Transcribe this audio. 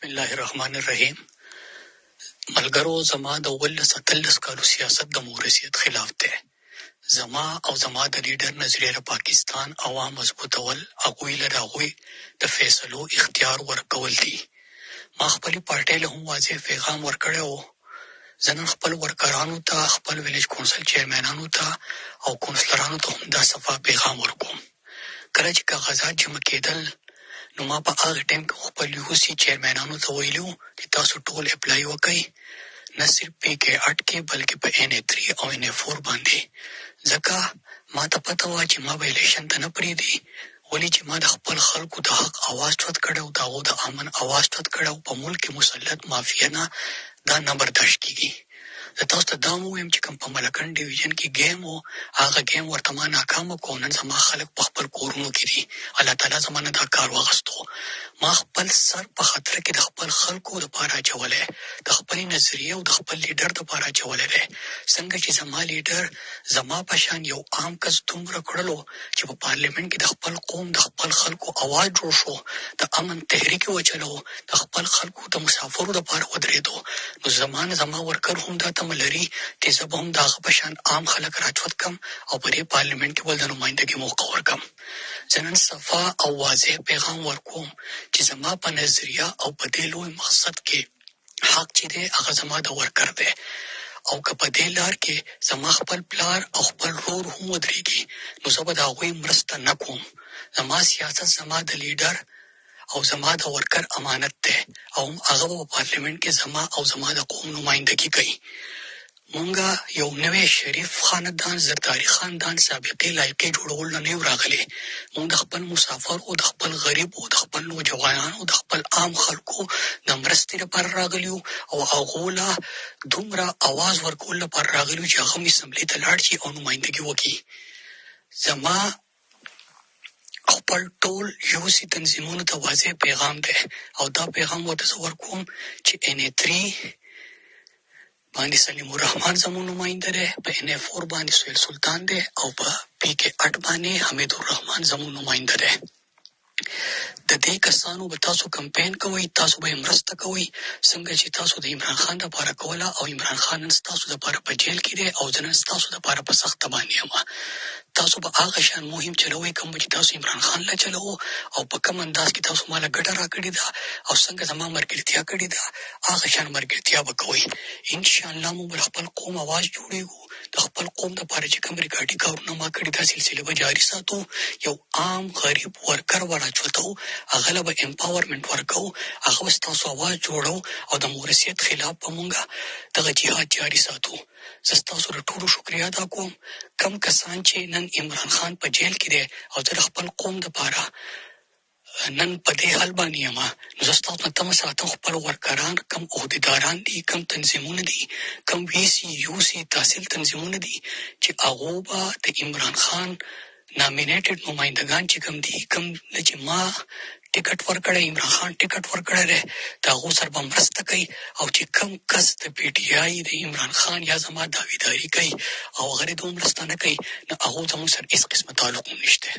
بسم الله الرحمن الرحیم. ملګرو، زما د 18 کالو سیاست د مورثیت خلاف دی. زما او زما د لیډر نظریه د پاکستان عوام مضبوطول، هغوی له هغوی د فیصلو اختیار ورکول دي. ما خپلې پارټۍ له هم واضح پیغام ورکړی و. زه نن خپل ورکرانو ته، خپل ویلیج کونسل چیرمنانو ته او کونسلرانو ته هم دا صفا پیغام ورکوم. کله چې کاغذات جمع کېدل، نو ما په هغه ټایم کې خپل یوسي چیرمنانو ته ویلي وو چې تاسو ټول اپلای وکړئ، نه صرف PK8 کې بلکې په NA3 او NA4 باندې. ځکه ما ته پته وه چې ما به الیکشن ته نه پرېږدي، ولې چې ما د خپل خلکو د حق اواز چوت کړی او د هغو د امن اواز چوت کړی او په ملک کې مسلط مافیا نه دا نه برداشت کېږي. زه تاسو ته دا هم ووایم چې کوم په ملکنډ ډیویژن کې ګیم و، هغه ګیم ورته ما ناکامه کړو. نن زما خلک په خپل کورونو کې دي. الله تعالی زما نه دا کار واخیستو. ما خپل سر په خطر کې د خپل خلکو دپاره اچولی، د خپلې نظریې او د خپل لیډر دپاره اچولی دی. څنګه چې زما لیډر زما په شان یو عام کس دومره کړلو چې په پارلیمنټ کې د خپل قوم د خپل خلکو اواز جوړ شو، د امن تحریک یې وچلو، د خپل خلکو د مسافرو دپاره ودرېدو، نو زما ورکر هم دا تمه لري چې زه به هم د هغه په شان عام خلک راچوت کم او په دې پارلیمنټ کې ول د نمایندګۍ موقع ورکم. زه نن صفا او واضح پیغام ورکوم چې زما په نظریه او په دې لوی مقصد کې حق چې دی هغه زما د ورکر دی، او که په دې لار کې زما خپل پلار او خپل رور هم ودرېږي، نو زه به د هغوی مرسته نه کوم. زما سیاست زما د لیډر او زما د ورکر امانت دی، او هغه به په پارلیمنټ کې زما او زما د قوم نمایندګي کوي. مونږه یو نوی شریف خاندان، زرداري خاندان، سابقې لایقې جوړول نه یو راغلي. مونږ د خپل مسافرو، د خپل غریبو، د خپل نوجوانانو، د خپل عام خلکو د مرستې لپاره راغلي یو، او هغو له دومره اواز ورکول لپاره راغلي یو چې هغه هم اسمبلۍ ته لاړ شي او نمایندګي وکړي. زما خپل ټول یوسي تنظیمونو ته واضح پیغام دی، او دا پیغام ورته زه ورکوم چې NA3 باندې سلیم الرحمن زموږ نماینده دی، په NA4 باندې سهیل سلطان دی، او په PK8 باندې حمید الرحمن زموږ نماینده دی. د دې کسانو به تاسو کمپین کوئ، تاسو به یې مرسته کوئ، څنګه چې تاسو د عمران خان دپاره کوله، او عمران خان نن ستاسو دپاره په جیل کې دی، او زه نن ستاسو دپاره په سخته باندې یم. تاسو به هغه شان مهم چلوئ کوم چې تاسو عمران خان له چلوو، او په کوم انداز کې تاسو ماله ګټه راکړې ده او څنګه زما ملګرتیا کړې ده، هغه شان ملګرتیا به کوئ. انشاءالله موږ به خپل قوم اواز جوړېږو. د خپل قوم دپاره چې کوم ریکارډي کارونه ما کړي دا سلسله به جاري ساتو. یو عام غریب ورکر به راچوتو، هغه له به امپاورمنټ ورکوو، هغه به ستاسو اواز جوړو، او د مورثیت خلاف به مونږه دغه جهاد جاري ساتو. زه ستاسو د ټولو شکریه ادا کوم. کم کسان چې نن عمران خان په جیل کې دی، او زه د خپل قوم دپاره نن په دې حال باندې یم، نو زه ستاسو نه تمه ساتم خپل ورکران، کم عهدیداران دي، کم تنظیمونه دي، کم ویسي یوسي تحصیل تنظیمونه دي چې هغو به د عمران خان نامینیټډ نمایندګان چې کم دي، کم چې ما ټکټ ورکړی، عمران خان ټکټ ورکړی دی، د هغو سره به مرسته کوي. او چې کم کس د PTI د عمران خان یا زما داویداري کوي او هغه د مرسته نه کوي، نو هغو زموږ سره هېڅ قسمه تعلق هم نشته.